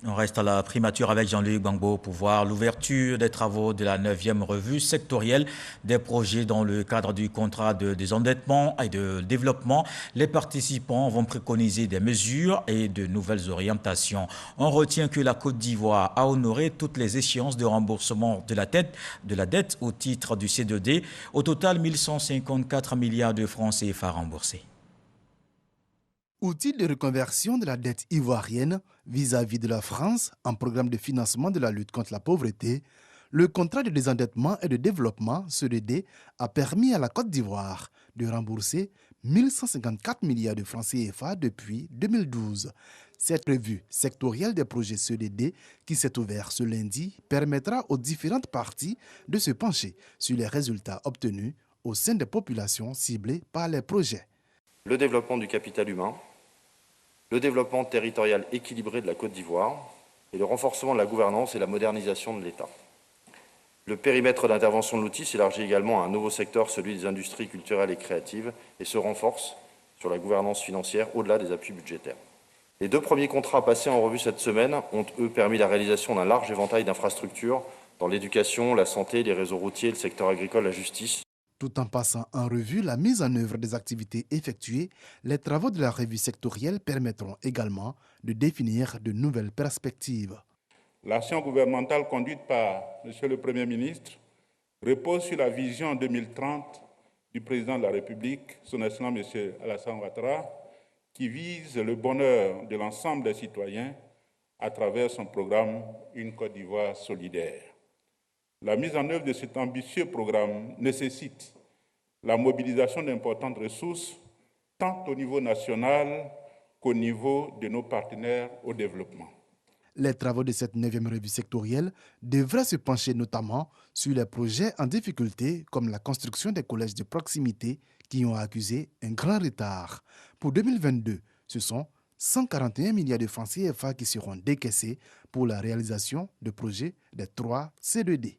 On reste à la primature avec Jean-Luc Gbangbo pour voir l'ouverture des travaux de la 9e revue sectorielle des projets dans le cadre du contrat de désendettement et de développement. Les participants vont préconiser des mesures et de nouvelles orientations. On retient que la Côte d'Ivoire a honoré toutes les échéances de remboursement de la dette au titre du C2D. Au total, 1154 milliards de francs CFA remboursés. Outil de reconversion de la dette ivoirienne vis-à-vis de la France en programme de financement de la lutte contre la pauvreté, le contrat de désendettement et de développement, CEDD, a permis à la Côte d'Ivoire de rembourser 1154 milliards de francs CFA depuis 2012. Cette revue sectorielle des projets CEDD, qui s'est ouverte ce lundi, permettra aux différentes parties de se pencher sur les résultats obtenus au sein des populations ciblées par les projets. Le développement du capital humain, le développement territorial équilibré de la Côte d'Ivoire et le renforcement de la gouvernance et la modernisation de l'État. Le périmètre d'intervention de l'outil s'élargit également à un nouveau secteur, celui des industries culturelles et créatives, et se renforce sur la gouvernance financière au-delà des appuis budgétaires. Les 2 premiers contrats passés en revue cette semaine ont, eux, permis la réalisation d'un large éventail d'infrastructures dans l'éducation, la santé, les réseaux routiers, le secteur agricole, la justice. Tout en passant en revue la mise en œuvre des activités effectuées, les travaux de la revue sectorielle permettront également de définir de nouvelles perspectives. L'action gouvernementale conduite par M. le Premier ministre repose sur la vision 2030 du président de la République, son Excellence M. Alassane Ouattara, qui vise le bonheur de l'ensemble des citoyens à travers son programme Une Côte d'Ivoire solidaire. La mise en œuvre de cet ambitieux programme nécessite la mobilisation d'importantes ressources, tant au niveau national qu'au niveau de nos partenaires au développement. Les travaux de cette 9e revue sectorielle devraient se pencher notamment sur les projets en difficulté comme la construction des collèges de proximité qui ont accusé un grand retard. Pour 2022, ce sont 141 milliards de francs CFA qui seront décaissés pour la réalisation de projets des 3 C2D.